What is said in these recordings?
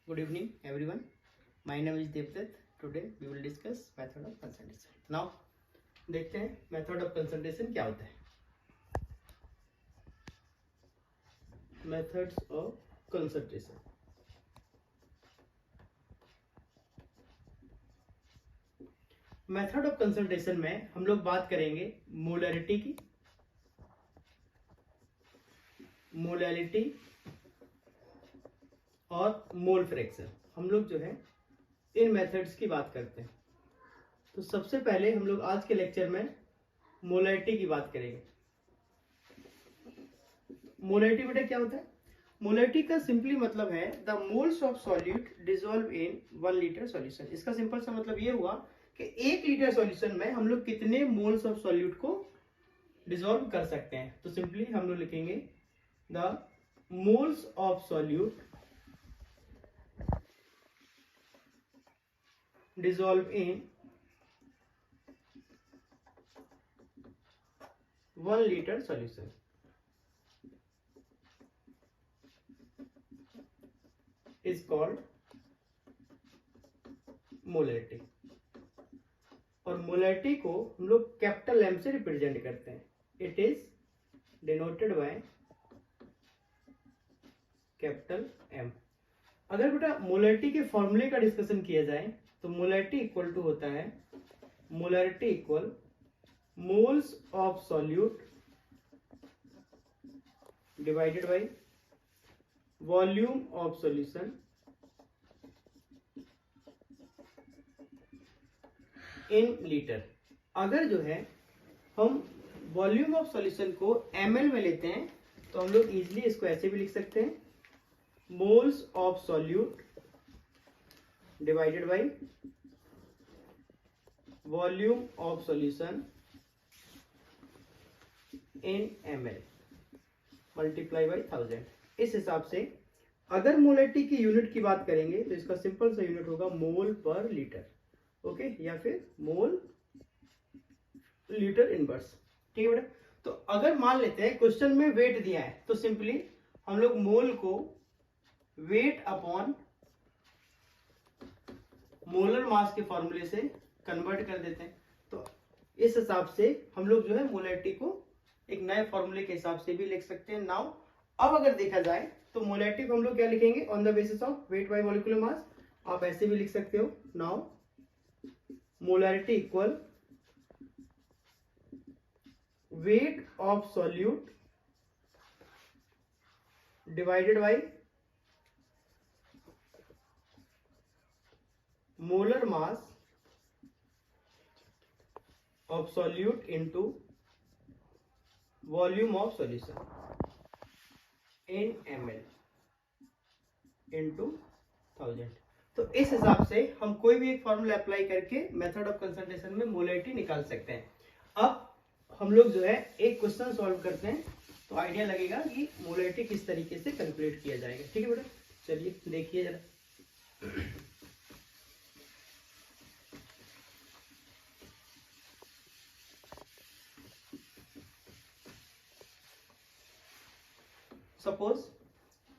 Good evening, everyone. My name is Devdutt. Today we will discuss method of concentration. Now, देखते हैं method of concentration क्या होता है. Methods of concentration. Method of concentration में हम लोग बात करेंगे मोलैरिटी की, मोलैरिटी और मोल फ्रैक्शन. हम लोग जो है इन मेथड्स की बात करते हैं. तो सबसे पहले हम लोग आज के लेक्चर में मोलैरिटी की बात करेंगे. मोलैरिटी बेटा क्या होता है? मोलैरिटी का सिंपली मतलब है the moles of solute dissolve in 1 litre solution. इसका सिंपल सा मतलब ये हुआ कि 1 लीटर सॉल्यूशन में हम लोग कितने मोल्स ऑफ सॉल्यूट को डिसॉल्व कर सकते हैं. तो सिंपली हम लोग लिखेंगे the moles of solute dissolve in 1 liter solution is called molarity. और मोलैरिटी को हम लोग कैपिटल एम से रिप्रेजेंट करते हैं. It is denoted by capital M. अगर बेटा मोलैरिटी के फॉर्मूले का डिस्कशन किया जाए तो मोलैरिटी इक्वल टू होता है molarity equal moles of solute divided by volume of solution in litre. अगर जो है हम वॉल्यूम ऑफ सॉल्यूशन को ml में लेते हैं तो हम लोग इजीली इसको ऐसे भी लिख सकते हैं moles of solute divided by volume of solution in ml multiply by 1000. इस हिसाब से अगर मोलैरिटी की यूनिट की बात करेंगे तो इसका सिंपल सा यूनिट होगा मोल पर लीटर. ओके, या फिर मोल लीटर इनवर्स. ठीक है बेटा. तो अगर मान लेते हैं क्वेश्चन में वेट दिया है तो सिंपली हम लोग मोल को वेट अपॉन मोलर मास के फॉर्मूले से कन्वर्ट कर देते हैं. तो इस हिसाब से हम लोग जो है मोलैरिटी को एक नए फॉर्मूले के हिसाब से भी लिख सकते हैं. नाउ अब अगर देखा जाए तो मोलैरिटी को हम लोग क्या लिखेंगे on the basis of weight by molecular mass. आप ऐसे भी लिख सकते हो. Now molarity equal weight of solute divided by molar mass of solute into volume of solution in ml into 1000. तो इस हिसाब से हम कोई भी एक फॉर्मूला अप्लाई करके मेथड ऑफ कंसंट्रेशन में मोलैरिटी निकाल सकते हैं. अब हम लोग जो है एक क्वेश्चन सॉल्व करते हैं तो आइडिया लगेगा कि मोलैरिटी किस तरीके से कैलकुलेट किया जाएगा. ठीक है बेटा, चलिए देखिए जरा. सपोज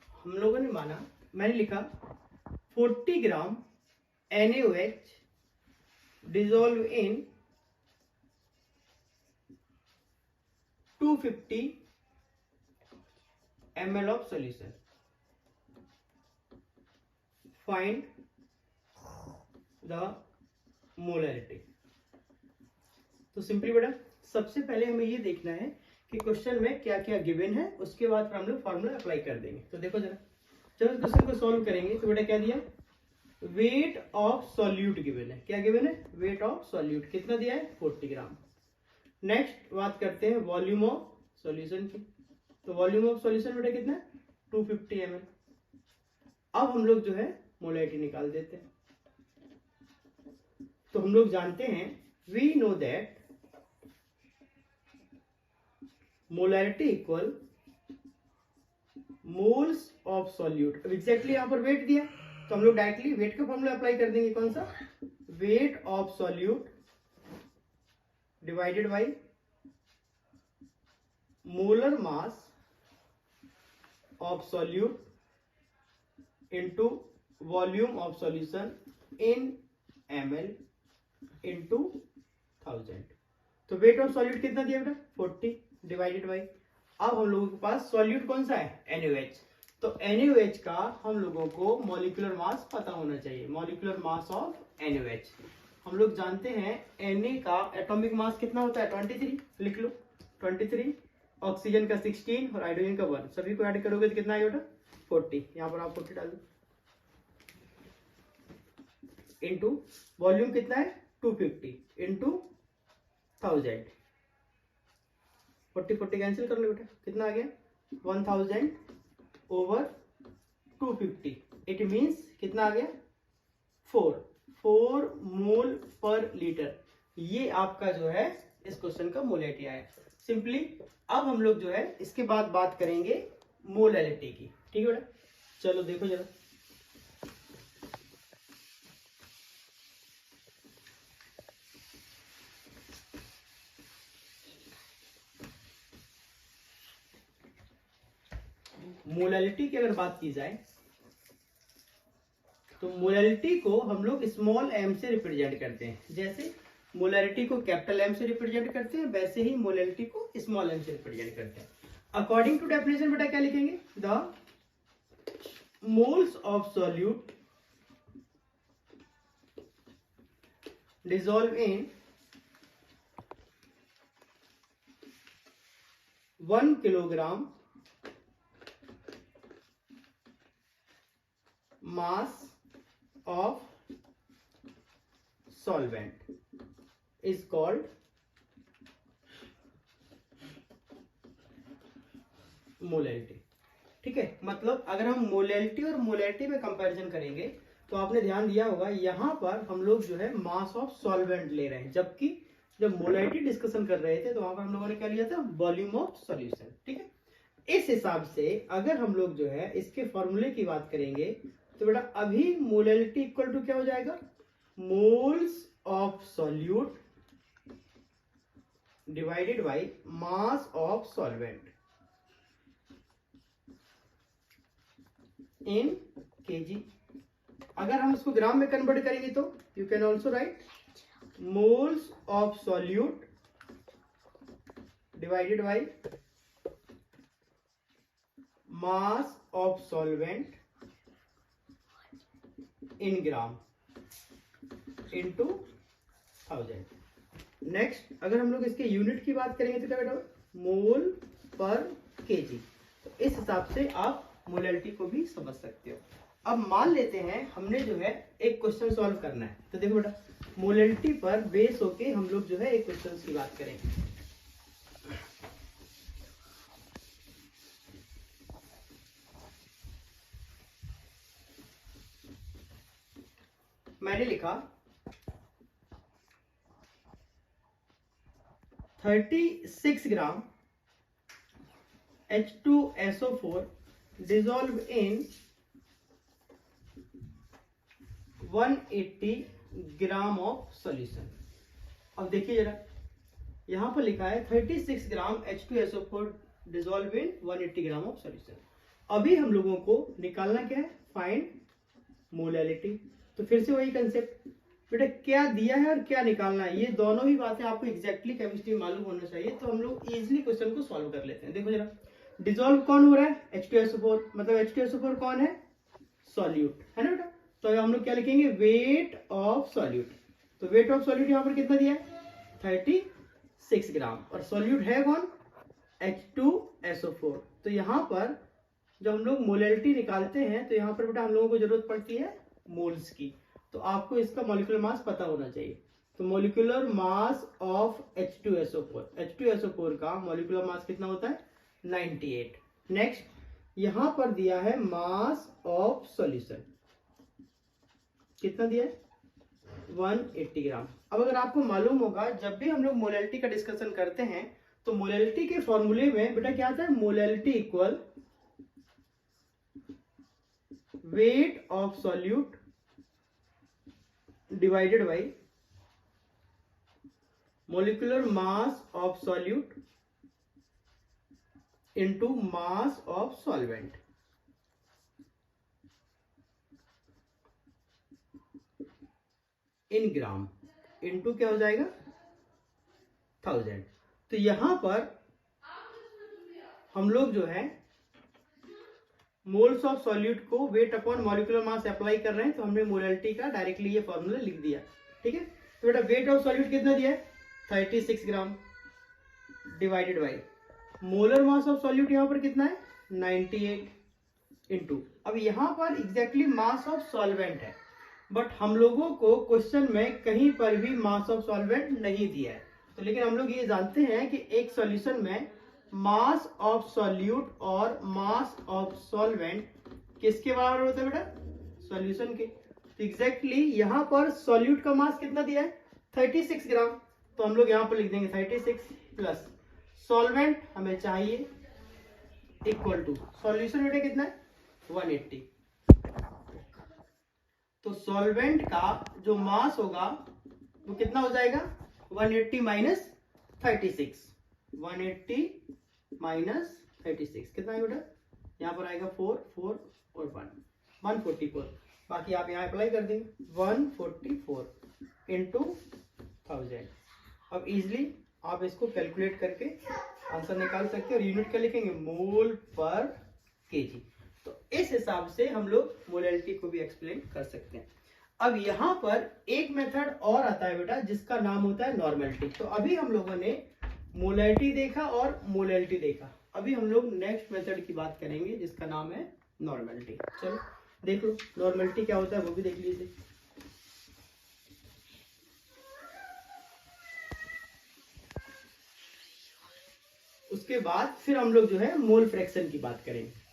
हम लोगों ने माना, मैंने लिखा 40 ग्राम NaOH dissolve in 250 ml of solution. Find the molarity. तो सिंपली बेटा सबसे पहले हमें ये देखना है कि क्वेश्चन में क्या क्या गिवन है, उसके बाद फिर हम लोग फॉर्मूला अप्लाई कर देंगे. तो देखो जरा, जब क्वेश्चन को सॉल्व करेंगे तो बेटा क्या दिया, वेट ऑफ सॉल्यूट गिवन है. क्या गिवन है? Wait of solute. कितना दिया है? 40 ग्राम. नेक्स्ट बात करते हैं वॉल्यूम ऑफ सॉल्यूशन की. तो वॉल्यूम ऑफ सॉल्यूशन बेटा कितना है? 250 ml. अब हम लोग जो है मोलैरिटी निकाल देते हैं. तो हम लोग जानते हैं, we know that molarity equal moles of solute. अब एग्जैक्टली यहां पर वेट दिया तो हम लोग डायरेक्टली वेट का फॉर्मूला अप्लाई कर देंगे. कौन सा? Weight of solute divided by molar mass of solute into volume of solution in ml into 1000। तो वेट ऑफ सॉल्यूट कितना दिया बेटा 40 डिवाइडेड बाई, अब हम लोगों के पास सॉल्यूट कौन सा है NaOH, तो NaOH का हम लोगों को मॉलिक्यूलर मास पता होना चाहिए, मॉलिक्यूलर मास ऑफ NaOH। हम लोग जानते हैं Na का एटॉमिक मास कितना होता है 23, लिख लो 23, ऑक्सीजन का 16 और हाइड्रोजन का 1, सभी को ऐड करोगे तो कितना आएगा बेटा 40, यहाँ पर आप 40 डाल दो, इंटू वॉल्यूम कितना है 250 इंटू 1000, 40 कैंसिल कर लो बेटा, कितना आ गया 1000 ओवर 250, इट मीन्स कितना आ गया 4 मोल पर लीटर। ये आपका जो है इस क्वेश्चन का मोलैलिटी आया सिंपली। अब हम लोग जो है इसके बाद बात करेंगे मोलैलिटी की, ठीक है बेटा। चलो देखो जरा, मोलैलिटी की अगर बात की जाए तो मोलैलिटी को हम लोग स्मॉल m से रिप्रेजेंट करते हैं, जैसे मोलैलिटी को कैपिटल M से रिप्रेजेंट करते हैं वैसे ही मोलैलिटी को स्मॉल m से रिप्रेजेंट करते हैं। अकॉर्डिंग टू डेफिनेशन बेटा क्या लिखेंगे, the moles of solute dissolve in 1 kilogram mass of solvent is called molality. ठीक है, मतलब अगर हम मोलैलिटी और मोलैलिटी में कंपैरिजन करेंगे तो आपने ध्यान दिया होगा यहाँ पर हम लोग जो है मास ऑफ सॉल्वेंट ले रहे हैं, जबकि जब मोलैलिटी डिस्कशन कर रहे थे तो वहां पर हम लोगों ने क्या लिया था वॉल्यूम ऑफ सॉल्यूशन। ठीक है, इस हिसाब से अगर हम लोग जो है इसके फॉर्मूले की बात करेंगे तो बेटा अभी मोलैलिटी इक्वल टू क्या हो जाएगा, moles of solute divided by mass of solvent in KG. अगर हम इसको ग्राम में कन्वर्ट करेंगे तो you can also right moles of solute divided by mass of solvent in gram into 1000। Next अगर हम लोग इसके यूनिट की बात करेंगे तो क्या बेटा मोल पर केजी। तो इस हिसाब से आप मोलैलिटी को भी समझ सकते हो। अब मान लेते हैं हमने जो है एक क्वेश्चन सॉल्व करना है, तो देखो बेटा मोलैलिटी पर बेस होके हम लोग जो है एक क्वेश्चन की बात करेंगे। मैंने लिखा 36 ग्राम H2SO4 dissolve in 180 gram of solution. अब देखिए जरा यहां पर लिखा है 36 ग्राम H2SO4 dissolve in 180 gram of solution. अभी हम लोगों को निकालना क्या है, फाइंड मोलैलिटी। तो फिर से वही कंसेप्ट बेटा, क्या दिया है और क्या निकालना है, ये दोनों ही बातें आपको एग्जैक्टली केमिस्ट्री में मालूम होना चाहिए, तो हम लोग इजीली क्वेश्चन को सॉल्व कर लेते हैं। देखो जरा डिसॉल्व कौन हो रहा है H2SO4, मतलब H2SO4 कौन है सॉल्यूट है ना बेटा। तो हम लोग क्या लिखेंगे वेट ऑफ सॉल्यूट। तो वेट ऑफ सॉल्यूट यहाँ पर कितना दिया है 36 ग्राम और सॉल्यूट है कौन H2SO4। तो यहाँ पर जब हम लोग मोलैलिटी निकालते हैं तो यहाँ पर बेटा हम लोगों को जरूरत पड़ती है मोल्स की, तो आपको इसका मॉलिक्यूलर मास पता होना चाहिए। तो molecular mass of H2SO4, H2SO4 का मॉलिक्यूलर मास कितना होता है 98। नेक्स्ट यहां पर दिया है मास ऑफ सॉल्यूशन, कितना दिया है 180 ग्राम। अब अगर आपको मालूम होगा जब भी हम लोग मोलैलिटी का डिस्कशन करते हैं तो मोलैलिटी के फॉर्मूले में बेटा क्या आता है, molality equal weight of solute divided bye molecular mass of solute into mass of solvent. In gram into क्या हो जाएगा 1000। तो यहां पर हम लोग जो है मोल्स ऑफ सॉल्यूट को weight upon molecular mass apply कर रहे हैं, तो हमने मोलैलिटी का डायरेक्टली ये फॉर्मूला लिख दिया। ठीक है, तो बेटा वेट ऑफ सॉल्यूट कितना दिया है 36 gram divided by molar mass of solute यहां पर कितना है 98 इनटू, अब यहां पर एग्जैक्टली मास ऑफ सॉल्वेंट है, बट हम लोगों को क्वेश्चन में कहीं पर भी मास ऑफ सॉल्वेंट नहीं दिया है। तो लेकिन हम लोग ये जानते हैं कि एक सॉल्यूशन में मास ऑफ सॉल्यूट और मास ऑफ सॉल्वेंट किसके बराबर होता है बेटा सॉल्यूशन के। तो एग्जैक्टली यहां पर सॉल्यूट का मास कितना दिया है 36 ग्राम, तो हम लोग यहां पर लिख देंगे 36 प्लस सॉल्वेंट हमें चाहिए इक्वल टू सॉल्यूशन बेटा कितना है 180। तो सॉल्वेंट का जो मास होगा वो कितना हो जाएगा 180 माइनस 36, 180 माइनस 36 कितना है बेटा यहाँ पर आएगा 4 4 और 1 144। बाकी आप यहाँ अप्लाई कर देंगे 144 इंटू 1000। अब इजिली आप इसको कैलकुलेट करके आंसर निकाल सकते हैं और यूनिट क्या लिखेंगे मोल पर केजी। तो इस हिसाब से हम लोग मोलैलिटी को भी एक्सप्लेन कर सकते हैं। अब यहां पर एक मेथड और आता है बेटा जिसका नाम होता है नॉर्मेलिटी। तो अभी हम लोगों ने मोलैलिटी देखा और मोलैलिटी देखा, अभी हम लोग नेक्स्ट मेथड की बात करेंगे जिसका नाम है नॉर्मेलिटी। चलो देख लो नॉर्मेलिटी क्या होता है वो भी देख लीजिए। उसके बाद फिर हम लोग जो है मोल फ्रैक्शन की बात करेंगे।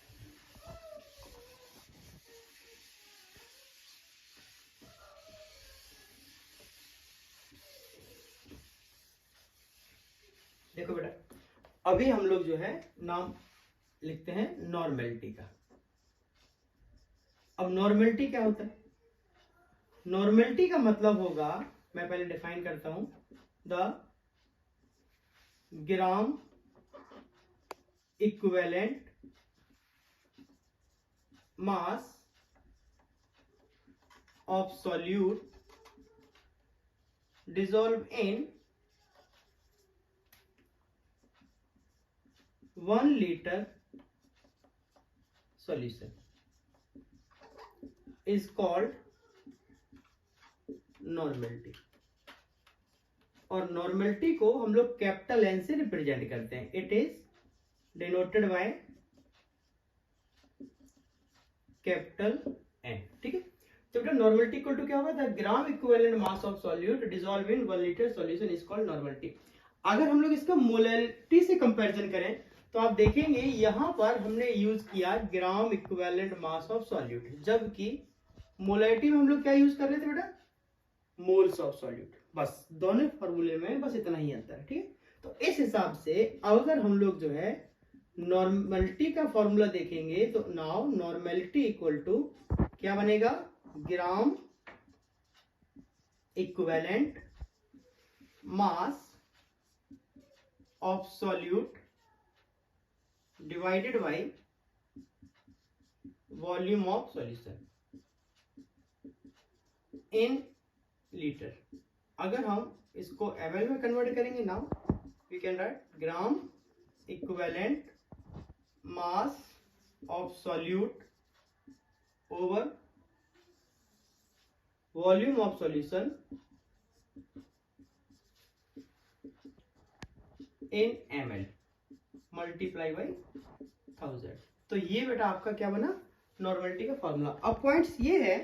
देखो बेटा अभी हम लोग जो है नाम लिखते हैं नॉर्मेलिटी का। अब नॉर्मेलिटी क्या होता है, नॉर्मेलिटी का मतलब होगा, मैं पहले डिफाइन करता हूं, the gram equivalent mass of solute dissolve in 1 liter solution is called normality. और नॉर्मेलिटी को हम लोग कैपिटल एन से रिप्रेजेंट करते हैं, it is denoted by capital N. ठीक है, तो बेटा नॉर्मेलिटी इक्वल टू क्या होगा the gram equivalent mass of solute dissolve in 1 liter solution is called normality. अगर हम लोग इसका मोलैलिटी से कंपैरिजन करें तो आप देखेंगे यहां पर हमने यूज किया ग्राम इक्विवेलेंट मास ऑफ सॉल्यूट, जबकि मोलैलिटी में हम लोग क्या यूज कर रहे थे बेटा मोल्स ऑफ सॉल्यूट। बस दोनों फॉर्मूले में बस इतना ही अंतर है। ठीक है, तो इस हिसाब से अगर हम लोग जो है नॉर्मेलिटी का फॉर्मूला देखेंगे तो नाउ नॉर्मेलिटी इक्वल टू क्या बनेगा gram equivalent mass of solute divided by volume of solution in litre. अगर हम इसको ml में कन्वर्ट करेंगे now we can write gram equivalent mass of solute over volume of solution in ml multiply by 1000। तो ये बेटा आपका क्या बना नॉर्मेलिटी का फॉर्मूला। अब पॉइंट्स ये है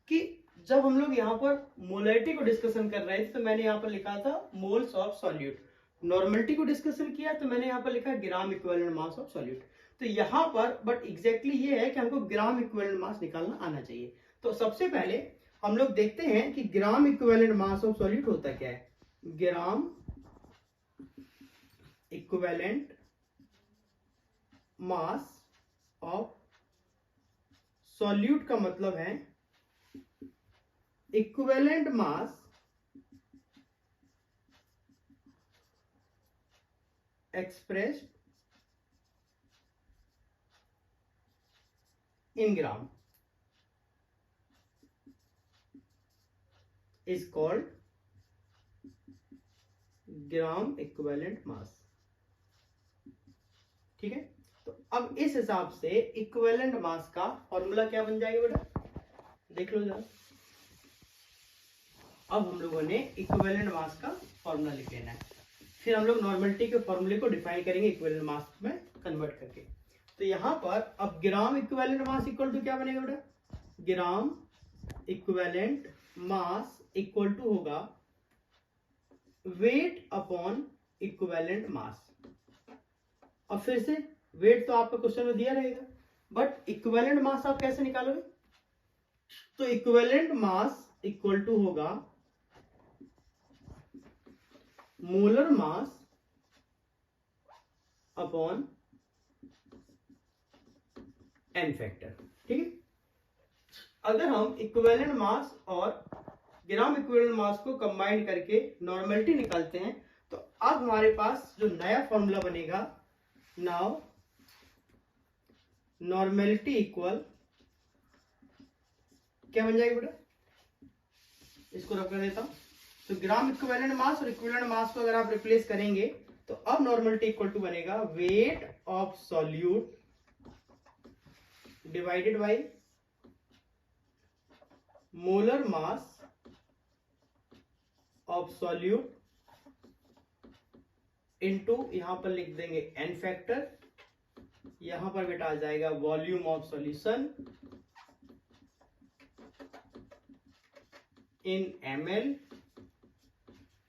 कि जब हम लोग यहाँ पर मोलैलिटी को डिस्कशन कर रहे थे तो मैंने यहाँ पर लिखा था मोल्स ऑफ सॉल्यूट, नॉर्मेलिटी को डिस्कशन किया तो मैंने यहाँ पर लिखा ग्राम इक्विवेलेंट मास ऑफ सॉल्यूट। तो यहाँ पर बट एग्जैक्टली ये है कि हमको ग्राम इक्विवेलेंट मास निकालना आना चाहिए। तो सबसे पहले हम लोग देखते हैं कि ग्राम इक्विवेलेंट मास ऑफ सॉल्यूट होता क्या है। ग्राम इक्विवेलेंट मास ऑफ सॉल्यूट का मतलब है equivalent mass expressed in gram. Is called gram equivalent मास। ठीक है, तो अब इस हिसाब से इक्विवेलेंट मास का फॉर्मूला क्या बन जाएगा बेटा, देख लो जरा। अब हम लोगों ने इक्विवेलेंट मास का फॉर्मूला लिख लेना है, फिर हम लोग नॉर्मलिटी के फॉर्मूले को डिफाइन करेंगे इक्विवेलेंट मास में कन्वर्ट करके। तो यहां पर अब gram equivalent mass equal to क्या बनेगा बेटा, gram equivalent mass equal to होगा वेट अपॉन इक्विवेलेंट मास। अब फिर से वेट तो आपका क्वेश्चन में दिया रहेगा, बट इक्विवेलेंट मास आप कैसे निकालोगे, तो इक्विवेलेंट मास इक्वल टू होगा molar mass upon n factor. ठीक है, अगर हम इक्विवेलेंट मास और ग्राम इक्विवेलेंट मास को कंबाइन करके नॉर्मलिटी निकालते हैं, तो अब हमारे पास जो नया फॉर्मूला बनेगा, नाउ नॉर्मलिटी इक्वल क्या बन जाएगा बेटा, इसको रख कर देता हूं। तो ग्राम इक्विवेलेंट मास और इक्विवेलेंट मास को अगर आप रिप्लेस करेंगे तो अब नॉर्मलिटी इक्वल टू बनेगा wait of solute divided by molar mass of solute into, यहां पर लिख देंगे एन फैक्टर, यहां पर बेटा आ जाएगा volume of solution in ml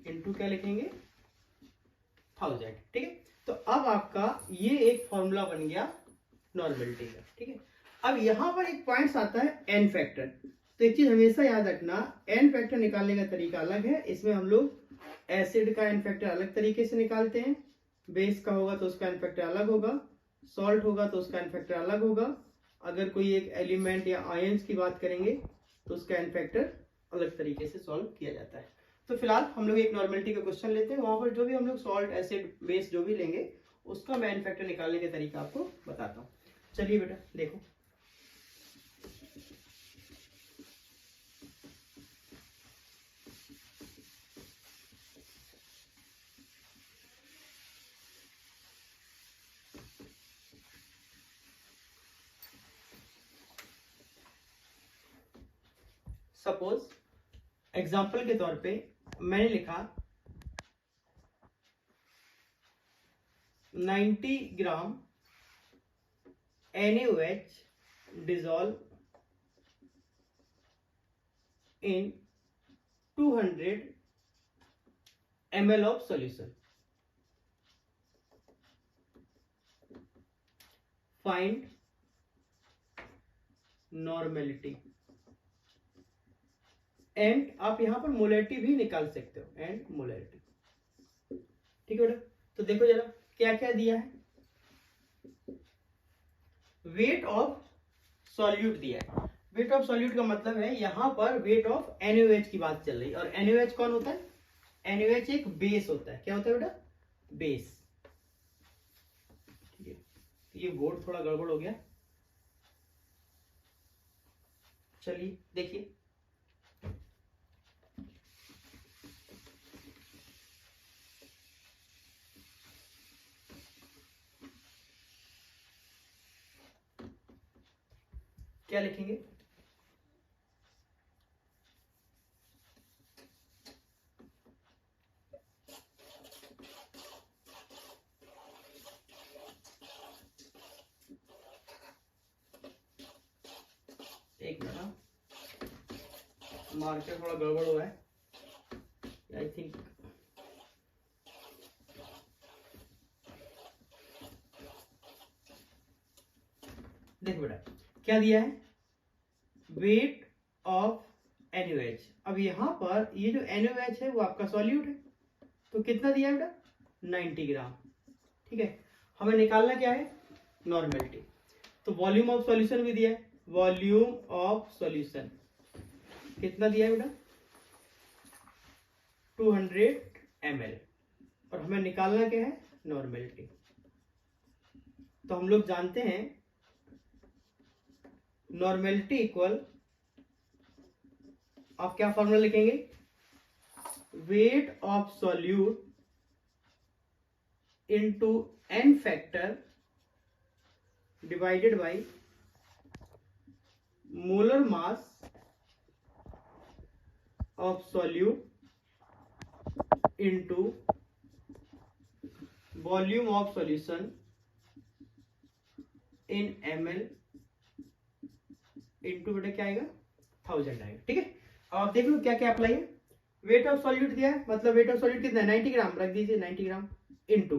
into क्या लिखेंगे 1000। ठीक है, तो अब आपका ये एक फॉर्मूला बन गया नॉर्मलिटी का। ठीक है, अब यहां पर एक पॉइंट्स आता है एन फैक्टर। तो एक चीज हमेशा याद रखना, एन फैक्टर निकालने का तरीका अलग है। इसमें हम लोग एसिड का एन फैक्टर अलग तरीके से निकालते हैं, बेस का होगा तो उसका एन फैक्टर अलग होगा, सॉल्ट होगा तो उसका एन फैक्टर अलग होगा, अगर कोई एक एलिमेंट या आयंस की बात करेंगे तो उसका एन फैक्टर अलग तरीके से सॉल्व किया जाता है। तो फिलहाल हम लोग एक नॉर्मलिटी का क्वेश्चन लेते हैं, वहां पर जो भी हम लोग सॉल्ट एसिड बेस जो भी लेंगे उसका मैं एन फैक्टर निकालने का तरीका आपको बताता हूँ। चलिए बेटा देखो, सपोज एग्जाम्पल के तौर पे मैंने लिखा 90 ग्राम NaOH dissolve in 200 ml of solution. Find normality. And आप यहां पर मोलैरिटी भी निकाल सकते हो, एंड मोलैरिटी। ठीक है बेटा, तो देखो जरा क्या क्या दिया है, वेट ऑफ सॉल्यूट दिया है। वेट ऑफ सॉल्यूट का मतलब है यहां पर वेट ऑफ NaOH की बात चल रही है, और NaOH कौन होता है, NaOH एक बेस होता है। क्या होता है बेटा, बेस। ठीक है, ये बोर्ड थोड़ा गड़बड़ हो गया, चलिए देखिए क्या लिखेंगे, एक मिनट, मार्कर थोड़ा गड़बड़ हुआ है आई थिंक। देखो बेटा क्या दिया है, वेट ऑफ NaOH। अब यहां पर ये जो NaOH है वो आपका सॉल्यूट है, तो कितना दिया है बेटा 90 ग्राम। ठीक है, हमें निकालना क्या है, नॉर्मलिटी। तो वॉल्यूम ऑफ सॉल्यूशन भी दिया है, वॉल्यूम ऑफ सॉल्यूशन कितना दिया है बेटा 200 ml, और हमें निकालना क्या है, नॉर्मलिटी। तो हम लोग जानते हैं नॉर्मलिटी इक्वल, आप क्या फॉर्मूला लिखेंगे, weight of solute into n factor divided by molar mass of solute into volume of solution in ml into बेटा क्या आएगा 1000 आएगा। ठीक है, अब आप देख लो क्या क्या अप्लाई है। वेट ऑफ सॉल्यूट दिया है, मतलब वेट ऑफ सॉल्यूट कितना है 90 ग्राम, रख दीजिए 90 ग्राम इंटू।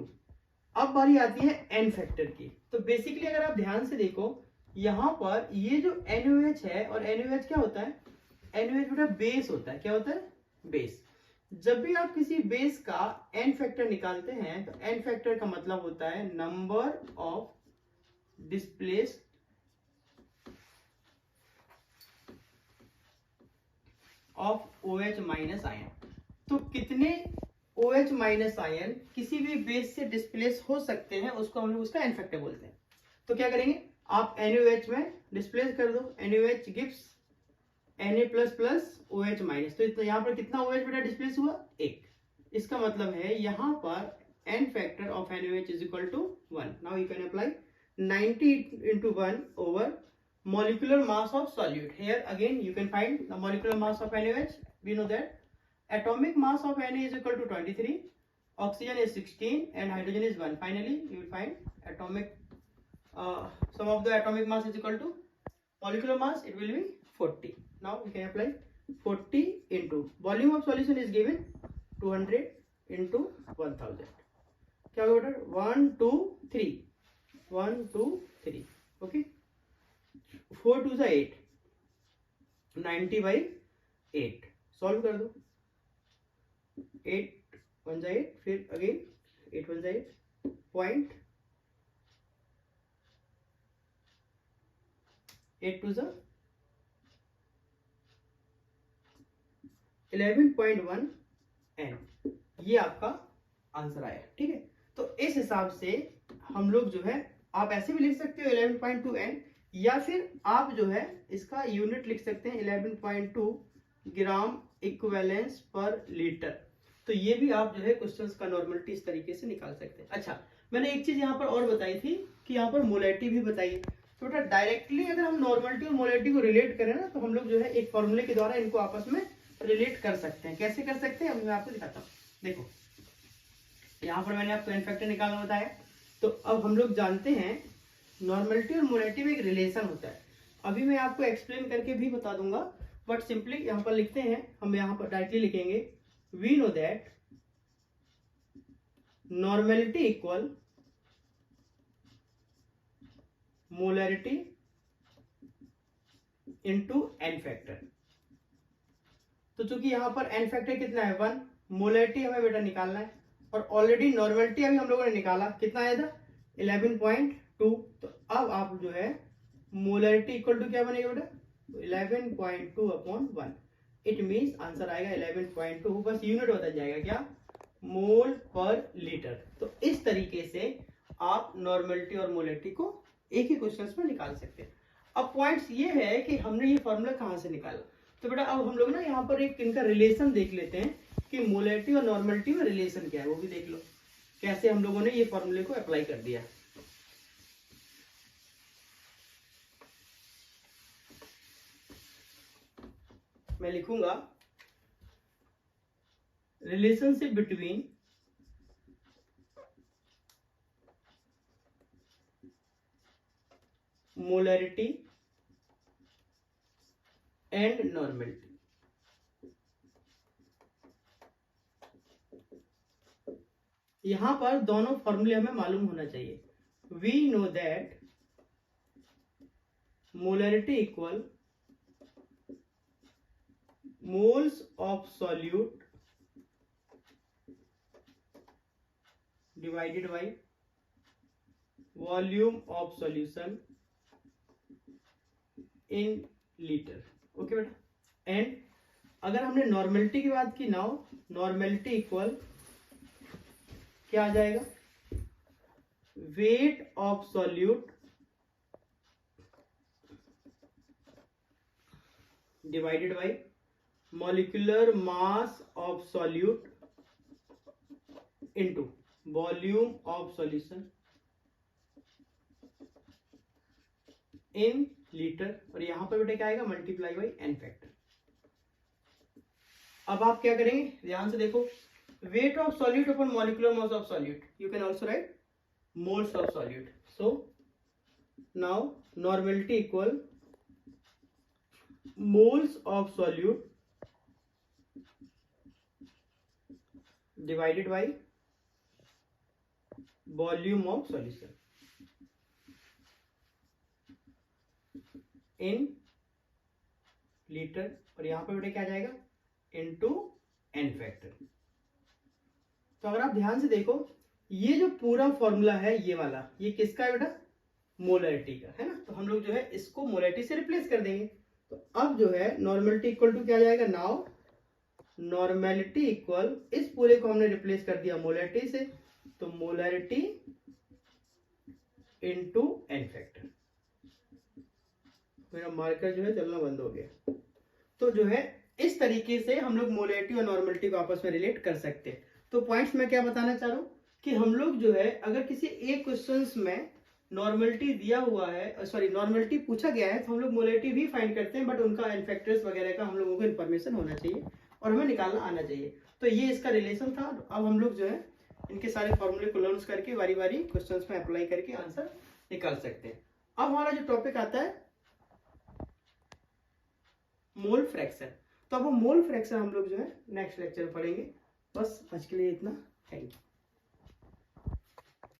अब बारी आती है एन फैक्टर की। तो बेसिकली अगर आप ध्यान से देखो यहाँ पर ये जो NaOH है, और NaOH क्या होता है, NaOH बेटा बेस होता है। क्या होता है, बेस। जब भी आप किसी बेस का एन फैक्टर निकालते हैं तो एन फैक्टर का मतलब होता है number of displaced of OH minus ion. तो कितने OH माइनस आयन किसी भी बेस से डिस्प्लेस हो सकते हैं उसको हम लोग उसका एन फैक्टर बोलते हैं। तो क्या करेंगे, आप NaOH में डिस्प्लेस कर दो, NaOH गिव्स Na++OH माइनस। तो यहाँ पर कितना OH बेटा डिस्प्लेस हुआ, एक। इसका मतलब है यहाँ पर n factor of NaOH is equal to 1। Now you can apply 90 into 1 over molecular mass of solute. Here again you can find the molecular mass of NaOH. We know that atomic mass of Na is equal to 23, oxygen is 16 and hydrogen is 1. Finally you will find atomic sum of the atomic mass is equal to molecular mass, it will be 40. Now we can apply 40 into volume of solution is given 200 into 1000. क्या होगा बेटा 1 2 3 1 2 3 okay. 4 2 सा 8, 90 by 8 solve कर दो। 8 1 सा 8, फिर again 8 1 सा 8 point 8 2 सा 11.1 n। ये आपका आंसर आया। ठीक है, तो इस हिसाब से हम लोग जो है, आप ऐसे भी लिख सकते हो 11.2 n, या फिर आप जो है इसका यूनिट लिख सकते हैं 11.2 ग्राम इक्विवेलेंस पर लीटर। तो ये भी आप जो है क्वेश्चंस का नॉर्मलिटी इस तरीके से निकाल सकते हैं। अच्छा, मैंने एक चीज यहाँ पर और बताई थी कि यहाँ पर मोलैरिटी भी बताइए। तो बेटा डायरेक्टली अगर हम नॉर्मलिटी और मोलैरिटी को रिलेट करें ना, तो हम लोग जो है एक फॉर्मूले के द्वारा इनको आपस में रिलेट कर सकते हैं। कैसे कर सकते हैं अब मैं आपको दिखाता हूँ। देखो यहाँ पर मैंने आपको एन फैक्टर निकालना बताया। तो अब हम लोग जानते हैं नॉर्मलिटी और मोलैरिटी में एक रिलेशन होता है। अभी मैं आपको एक्सप्लेन करके भी बता दूंगा, बट सिंपली यहाँ पर लिखते हैं, हम यहाँ पर डायरेक्टली लिखेंगे we know that normality equal molarity into n factor. तो चूंकि यहाँ पर एन फैक्टर कितना है 1, मोलैरिटी हमें बेटा निकालना है, और ऑलरेडी नॉर्मलिटी अभी हम लोगों ने निकाला, कितना आया था 11.2। तो अब आप जो है मोलैरिटी इक्वल टू क्या बनेगा बेटा 11.2 अपॉन 1। इट मीन्स आंसर आएगा 11.2, बस यूनिट होता जाएगा क्या, मोल पर लीटर। तो इस तरीके से आप नॉर्मलिटी और मोलैरिटी को एक ही क्वेश्चन में निकाल सकते हैं। अब पॉइंट्स ये है कि हमने ये फॉर्मूला कहाँ से निकाला। तो बेटा अब हम लोग ना यहाँ पर एक इनका रिलेशन देख लेते हैं कि मोलैरिटी और नॉर्मलिटी में रिलेशन क्या है, वो भी देख लो कैसे हम लोगों ने ये फॉर्मूले को अप्लाई कर दिया। मैं लिखूंगा relationship between molarity and normality. यहां पर दोनों फॉर्मूले हमें मालूम होना चाहिए। We know that molarity equal moles of solute divided by volume of solution in liter। Okay बेटा, एंड अगर हमने नॉर्मलिटी की बात की, नाउ नॉर्मलिटी इक्वल क्या आ जाएगा, wait of solute divided bye molecular mass of solute into volume of solution in litre, और यहां पर बेटा क्या आएगा, मल्टीप्लाई बाई एन फैक्टर। अब आप क्या करेंगे, ध्यान से देखो, wait of solute upon molecular mass of solute, you can also right moles of solute. So now normality equal moles of solute divided by volume of solution in litre, और यहां पर बेटा क्या आ जाएगा, इनटू एन फैक्टर। तो अगर आप ध्यान से देखो, ये जो पूरा फॉर्मूला है ये वाला, ये किसका है बेटा, मोलैरिटी का है ना। तो हम लोग जो है इसको मोलैरिटी से रिप्लेस कर देंगे। तो अब जो है नॉर्मेलिटी इक्वल टू क्या आ जाएगा, नाउ नॉर्मेलिटी इक्वल, इस पूरे को हमने रिप्लेस कर दिया मोलैरिटी से, तो मोलैरिटी इनटू एन फैक्टर। मेरा मार्कर जो है चलना बंद हो गया। तो जो है इस तरीके से हम लोग मोलैरिटी और नॉर्मेलिटी को आपस में रिलेट कर सकते हैं। तो पॉइंट्स में क्या बताना चाह रहा हूं कि हम लोग जो है अगर किसी एक क्वेश्चंस में नॉर्मेलिटी दिया हुआ है, सॉरी नॉर्मेलिटी पूछा गया है, तो हम लोग मोलैरिटी भी फाइंड करते हैं, बट उनका एन फैक्टर्स वगैरह का हम लोगों को इन्फॉर्मेशन होना चाहिए और हमें निकालना आना चाहिए। तो ये इसका रिलेशन था। अब हम लोग जो है इनके सारे फॉर्मूले को लर्न करके बारी बारी क्वेश्चंस में अप्लाई करके आंसर निकाल सकते हैं। अब हमारा जो टॉपिक आता है मोल फ्रैक्शन, तो अब वो मोल फ्रैक्शन हम लोग जो है नेक्स्ट लेक्चर में पढ़ेंगे। बस आज के लिए इतना, थैंक यू।